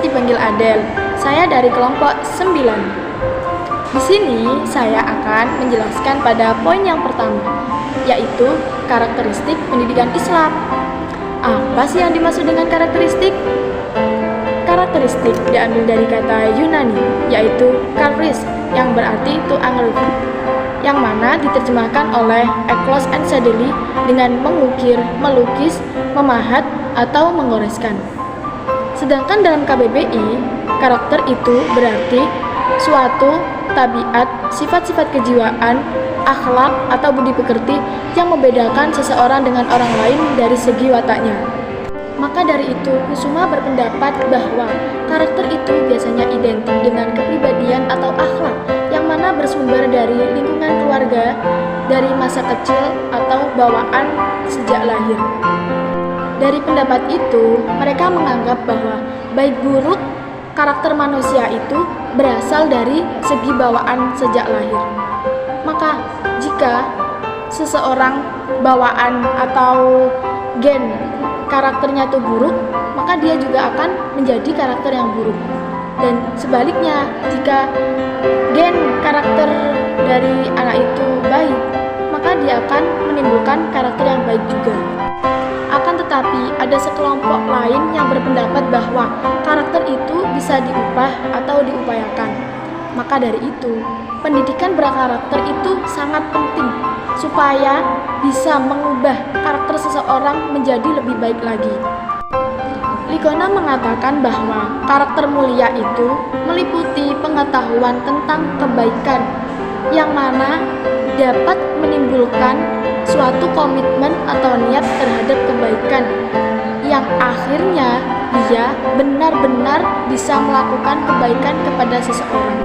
dipanggil Adel. Saya dari kelompok 9. Di sini saya akan menjelaskan pada poin yang pertama, yaitu karakteristik pendidikan Islam. Apa sih yang dimaksud dengan karakteristik? Karakteristik diambil dari kata Yunani, yaitu charis, yang berarti to angelic, yang mana diterjemahkan oleh eklos and sadeli dengan mengukir, melukis, memahat, atau menggoreskan. Sedangkan dalam KBBI, karakter itu berarti suatu tabiat, sifat-sifat kejiwaan, akhlak, atau budi pekerti yang membedakan seseorang dengan orang lain dari segi wataknya. Maka dari itu, Kusuma berpendapat bahwa karakter itu biasanya identik dengan kepribadian atau akhlak yang mana bersumber dari lingkungan keluarga, dari masa kecil, atau bawaan sejak lahir. Dari pendapat itu, mereka menganggap bahwa baik buruk karakter manusia itu berasal dari segi bawaan sejak lahir. Maka, jika seseorang bawaan atau gen karakternya itu buruk, maka dia juga akan menjadi karakter yang buruk. Dan sebaliknya, jika gen karakter dari anak itu baik, maka dia akan menimbulkan karakter yang baik juga. Akan tetapi, ada sekelompok lain yang berpendapat bahwa karakter itu bisa diubah atau diupayakan. Maka dari itu, pendidikan berkarakter itu sangat penting supaya bisa mengubah karakter seseorang menjadi lebih baik lagi. Ligona mengatakan bahwa karakter mulia itu meliputi pengetahuan tentang kebaikan yang mana dapat menimbulkan suatu komitmen atau niat terhadap kebaikan yang akhirnya dia benar-benar bisa melakukan kebaikan kepada seseorang.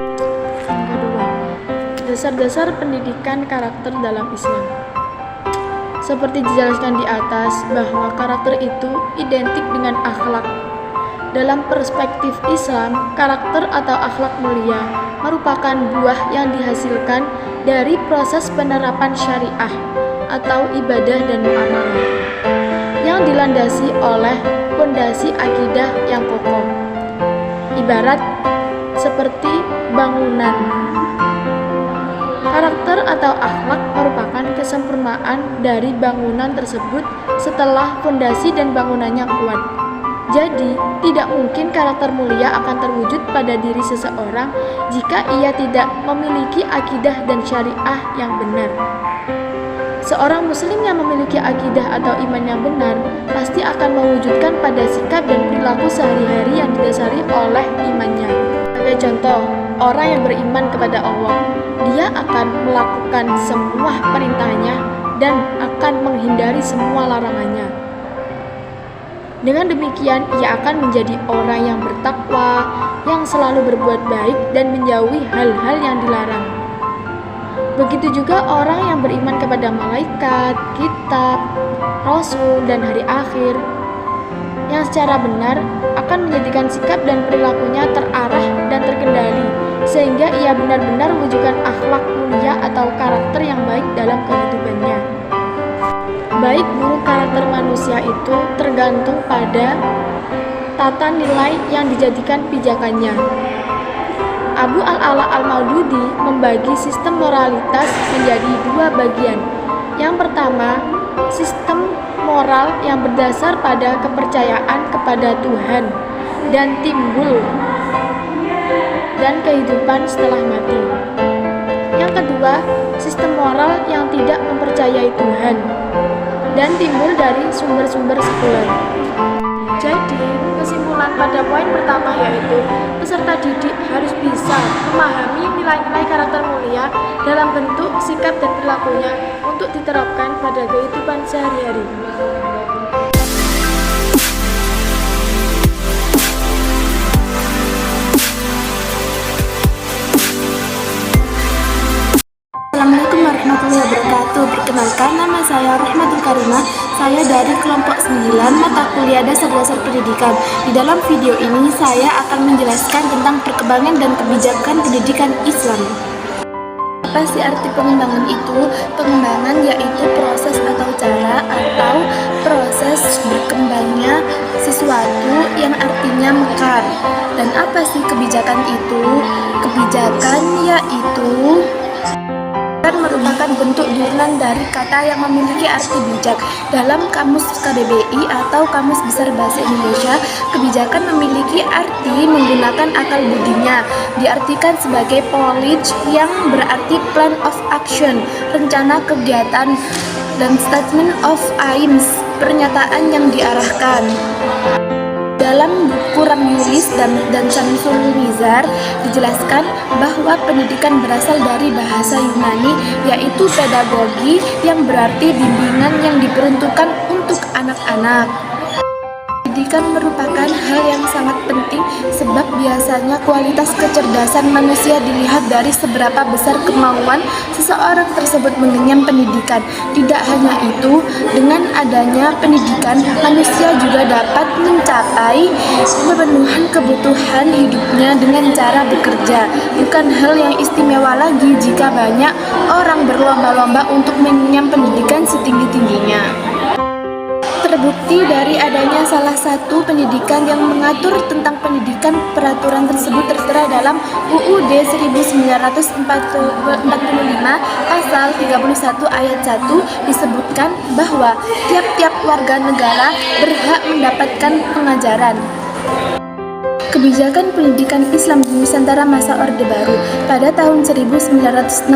Kedua, dasar-dasar pendidikan karakter dalam Islam. Seperti dijelaskan di atas bahwa karakter itu identik dengan akhlak. Dalam perspektif Islam, karakter atau akhlak mulia merupakan buah yang dihasilkan dari proses penerapan syariah atau ibadah dan muamalah yang dilandasi oleh fondasi akidah yang kokoh. Ibarat seperti bangunan. Karakter atau akhlak merupakan kesempurnaan dari bangunan tersebut setelah fondasi dan bangunannya kuat. Jadi, tidak mungkin karakter mulia akan terwujud pada diri seseorang jika ia tidak memiliki akidah dan syariah yang benar. Seorang muslim yang memiliki akidah atau iman yang benar pasti akan mewujudkan pada sikap dan perilaku sehari-hari yang didasari oleh imannya. Sebagai contoh, orang yang beriman kepada Allah, dia akan melakukan semua perintahnya dan akan menghindari semua larangannya. Dengan demikian, ia akan menjadi orang yang bertakwa, yang selalu berbuat baik dan menjauhi hal-hal yang dilarang. Begitu juga orang yang beriman kepada malaikat, kitab, rasul, dan hari akhir, yang secara benar akan menjadikan sikap dan perilakunya terarah dan terkendali, sehingga ia benar-benar mewujudkan akhlak mulia atau karakter yang baik dalam kehidupannya. Baik buruk karakter manusia itu tergantung pada tata nilai yang dijadikan pijakannya. Abu al-Ala al-Maududi membagi sistem moralitas menjadi dua bagian. Yang pertama, sistem moral yang berdasar pada kepercayaan kepada Tuhan dan timbul dan kehidupan setelah mati. Yang kedua, sistem moral yang tidak mempercayai Tuhan dan timbul dari sumber-sumber sekuler. Jadi, kesimpulan pada poin pertama yaitu peserta didik harus bisa memahami nilai-nilai karakter mulia dalam bentuk sikap dan perilakunya untuk diterapkan pada kehidupan sehari-hari. Assalamualaikum warahmatullahi wabarakatuh. Perkenalkan, nama saya Rahmatul Karimah. Saya dari kelompok 9 mata kuliah dasar-dasar pendidikan. Di dalam video ini saya akan menjelaskan tentang perkembangan dan kebijakan pendidikan Islam. Apa sih arti pengembangan itu? Pengembangan yaitu proses atau cara atau proses berkembangnya sesuatu yang artinya mekar. Dan apa sih kebijakan itu? Kebijakan yaitu merupakan bentuk turunan dari kata yang memiliki arti bijak. Dalam Kamus KBBI atau Kamus Besar Bahasa Indonesia, kebijakan memiliki arti menggunakan akal budinya. Diartikan sebagai policy yang berarti plan of action, rencana kegiatan, dan statement of aims, pernyataan yang diarahkan. Dalam buku Ramyulis dan Syamsul Nizar dijelaskan bahwa pendidikan berasal dari bahasa Yunani, yaitu pedagogi, yang berarti bimbingan yang diperuntukkan untuk anak-anak. Pendidikan merupakan hal yang sangat penting sebab biasanya kualitas kecerdasan manusia dilihat dari seberapa besar kemauan seseorang tersebut mengenyam pendidikan. Tidak hanya itu, dengan adanya pendidikan, manusia juga dapat mencapai pemenuhan kebutuhan hidupnya dengan cara bekerja. Bukan hal yang istimewa lagi jika banyak orang berlomba-lomba untuk mengenyam pendidikan setinggi-tingginya. Terbukti dari adanya salah satu pendidikan yang mengatur tentang pendidikan. Peraturan tersebut tertera dalam UUD 1945 pasal 31 ayat 1 disebutkan bahwa tiap-tiap warga negara berhak mendapatkan pengajaran. Kebijakan pendidikan Islam di Nusantara masa Orde Baru. Pada tahun 1967,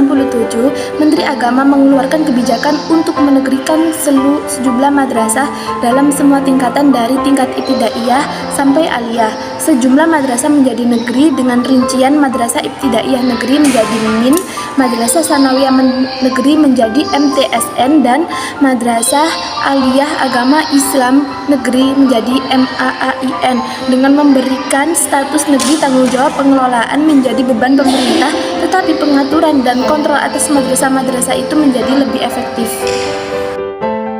Menteri Agama mengeluarkan kebijakan untuk menegrikan sejumlah madrasah dalam semua tingkatan dari tingkat ibtidaiyah sampai aliyah. Sejumlah madrasah menjadi negeri dengan rincian madrasah ibtidaiyah negeri menjadi MIN, madrasah sanawiyah negeri menjadi MTSN, dan madrasah aliyah agama Islam negeri menjadi MAAIN. Dengan memberikan status negeri, tanggung jawab pengelolaan menjadi beban pemerintah, tetapi pengaturan dan kontrol atas madrasah-madrasah itu menjadi lebih efektif.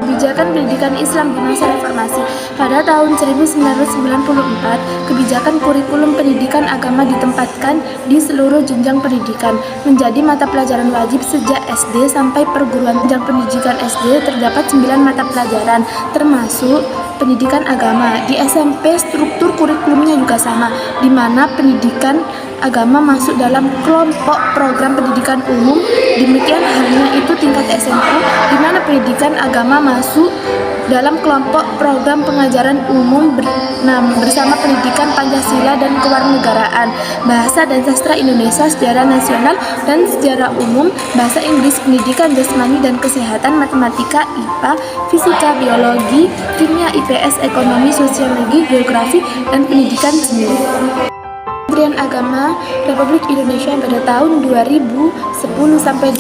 Kebijakan pendidikan Islam di masa reformasi. Pada tahun 1994, kebijakan kurikulum pendidikan agama ditempatkan di seluruh jenjang pendidikan menjadi mata pelajaran wajib sejak SD sampai perguruan jenjang pendidikan SD. Terdapat 9 mata pelajaran termasuk pendidikan agama. Di SMP struktur kurikulumnya juga sama, di mana pendidikan agama masuk dalam kelompok program pendidikan umum. Demikian halnya itu tingkat SMA, di mana pendidikan agama masuk dalam kelompok program pengajaran umum bersama pendidikan Pancasila dan kewarganegaraan, bahasa dan sastra Indonesia, sejarah nasional dan sejarah umum, bahasa Inggris, pendidikan jasmani dan kesehatan, matematika, IPA, fisika, biologi, kimia, IPS, ekonomi, sosiologi, geografi, dan pendidikan seni. Kementerian Agama Republik Indonesia pada tahun 2010 sampai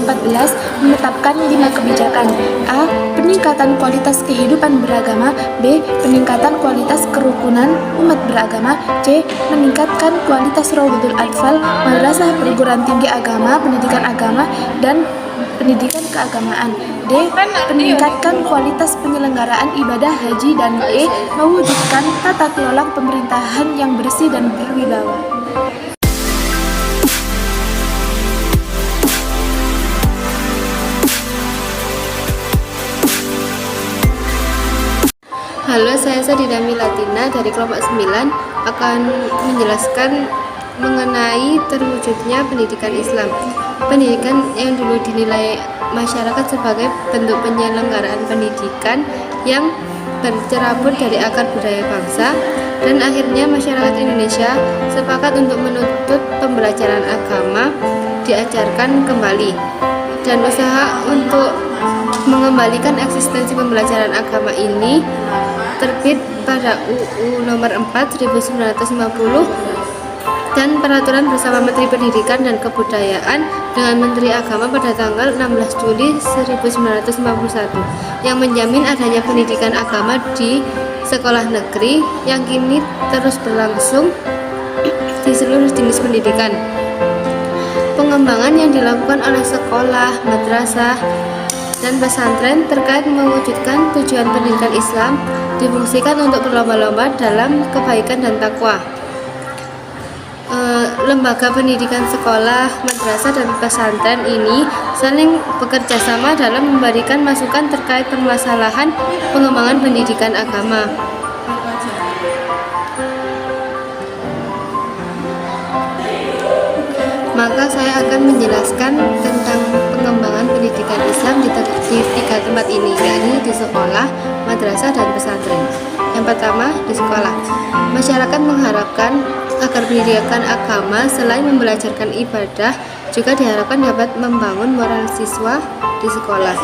2014 menetapkan 5 kebijakan. A. Peningkatan kualitas kehidupan beragama. B. Peningkatan kualitas kerukunan umat beragama. C. Meningkatkan kualitas Raudhatul Atfal, madrasah perguruan tinggi agama, pendidikan agama, dan pendidikan keagamaan. D. Meningkatkan kualitas penyelenggaraan ibadah haji. Dan E. Mewujudkan tata kelola pemerintahan yang bersih dan berwibawa. Halo, saya Sadida Milatina dari kelompok 9 akan menjelaskan mengenai terwujudnya pendidikan Islam. Pendidikan yang dulu dinilai masyarakat sebagai bentuk penyelenggaraan pendidikan yang bercerabut dari akar budaya bangsa, dan akhirnya masyarakat Indonesia sepakat untuk menuntut pembelajaran agama diajarkan kembali, dan usaha untuk mengembalikan eksistensi pembelajaran agama ini terbit pada UU nomor 4 1950 dan peraturan bersama Menteri Pendidikan dan Kebudayaan dengan Menteri Agama pada tanggal 16 Juli 1951 yang menjamin adanya pendidikan agama di sekolah negeri yang kini terus berlangsung di seluruh jenis pendidikan. Pengembangan yang dilakukan oleh sekolah, madrasah, dan pesantren terkait mewujudkan tujuan pendidikan Islam difungsikan untuk berlomba-lomba dalam kebaikan dan takwa. lembaga pendidikan sekolah, madrasah, dan pesantren ini saling bekerja sama dalam memberikan masukan terkait permasalahan pengembangan pendidikan agama. Maka saya akan menjelaskan tentang pengembangan pendidikan Islam di tiga tempat ini, yakni di sekolah, madrasah, dan pesantren. Yang pertama, di sekolah. Masyarakat mengharapkan agar pendidikan agama selain membelajarkan ibadah, juga diharapkan dapat membangun moral siswa di sekolah.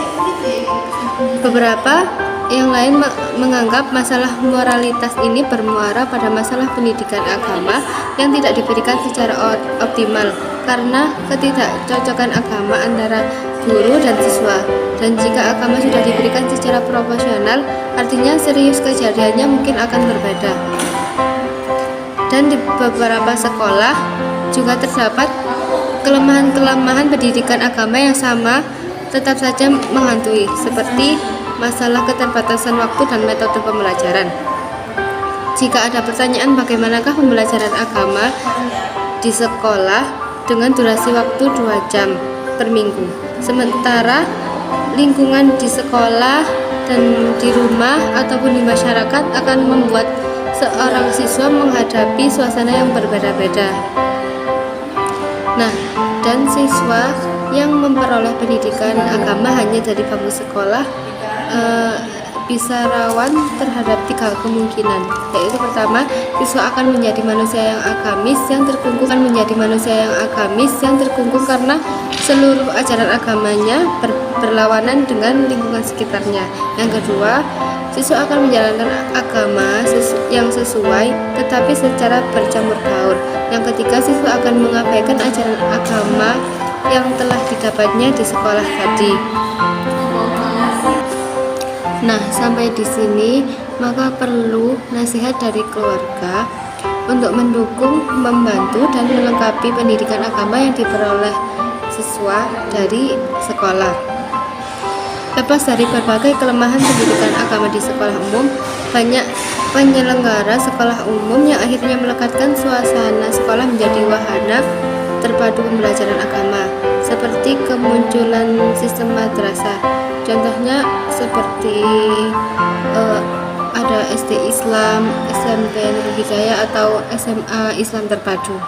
Beberapa yang lain menganggap masalah moralitas ini bermuara pada masalah pendidikan agama yang tidak diberikan secara optimal karena ketidakcocokan agama antara guru dan siswa. Dan jika agama sudah diberikan secara proporsional, artinya serius kejadiannya mungkin akan berbeda. Dan di beberapa sekolah juga terdapat kelemahan-kelemahan pendidikan agama yang sama tetap saja menghantui, seperti masalah keterbatasan waktu dan metode pembelajaran. Jika ada pertanyaan bagaimanakah pembelajaran agama di sekolah dengan durasi waktu 2 jam per minggu, sementara lingkungan di sekolah dan di rumah ataupun di masyarakat akan membuat seorang siswa menghadapi suasana yang berbeda-beda. Nah, dan siswa yang memperoleh pendidikan agama hanya dari bangku sekolah bisa rawan terhadap 3 kemungkinan, yaitu pertama, siswa akan menjadi manusia yang agamis yang terkungkung karena seluruh ajaran agamanya berlawanan dengan lingkungan sekitarnya. Yang kedua, siswa akan menjalankan agama yang sesuai tetapi secara bercampur baur. Yang ketiga, siswa akan mengabaikan ajaran agama yang telah didapatnya di sekolah tadi. Nah, sampai di sini maka perlu nasihat dari keluarga untuk mendukung, membantu, dan melengkapi pendidikan agama yang diperoleh siswa dari sekolah. Lepas dari berbagai kelemahan pendidikan agama di sekolah umum, banyak penyelenggara sekolah umum yang akhirnya melekatkan suasana sekolah menjadi wahana terpadu pembelajaran agama, seperti kemunculan sistem madrasah. Contohnya seperti ada SD Islam, SMP Nurul Hidayah, atau SMA Islam Terpadu.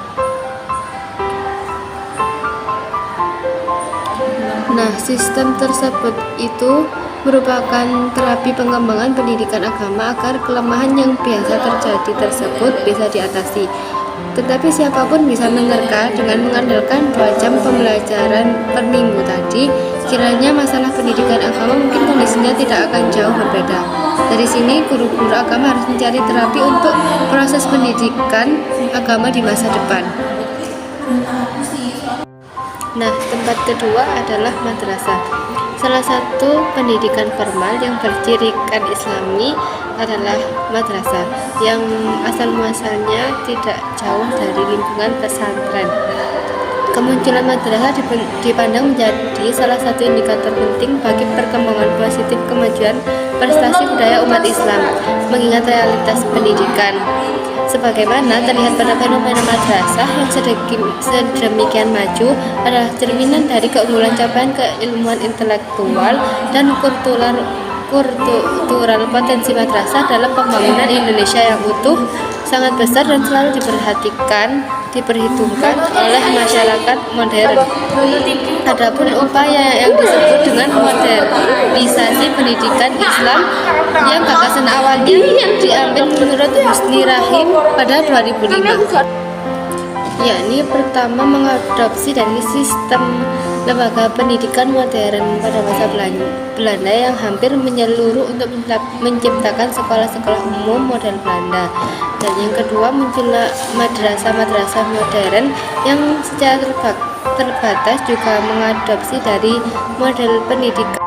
Nah, sistem tersebut itu merupakan terapi pengembangan pendidikan agama agar kelemahan yang biasa terjadi tersebut bisa diatasi. Tetapi siapapun bisa menerka dengan mengandalkan 2 jam pembelajaran per minggu tadi. Kiranya masalah pendidikan agama mungkin kondisinya tidak akan jauh berbeda. Dari sini guru-guru agama harus mencari terapi untuk proses pendidikan agama di masa depan. Nah, tempat kedua adalah madrasah. Salah satu pendidikan formal yang bercirikan Islami adalah madrasah, yang asal-muasalnya tidak jauh dari lingkungan pesantren. Kemunculan madrasah dipandang menjadi salah satu indikator penting bagi perkembangan positif kemajuan prestasi budaya umat Islam, mengingat realitas pendidikan. Sebagaimana terlihat pada fenomena madrasah yang sedemikian maju adalah cerminan dari keunggulan capaian keilmuan intelektual dan kultural potensi madrasah dalam pembangunan Indonesia yang utuh, sangat besar dan selalu diperhitungkan oleh masyarakat modern. Adapun upaya yang disebut dengan modernisasi pendidikan Islam yang gagasan awalnya diambil menurut Husni Rahim pada 2005, yakni pertama mengadopsi dari sistem lembaga pendidikan modern pada masa Belanda yang hampir menyeluruh untuk menciptakan sekolah-sekolah umum model Belanda. Dan yang kedua, muncullah madrasah-madrasah modern yang secara terbatas juga mengadopsi dari model pendidikan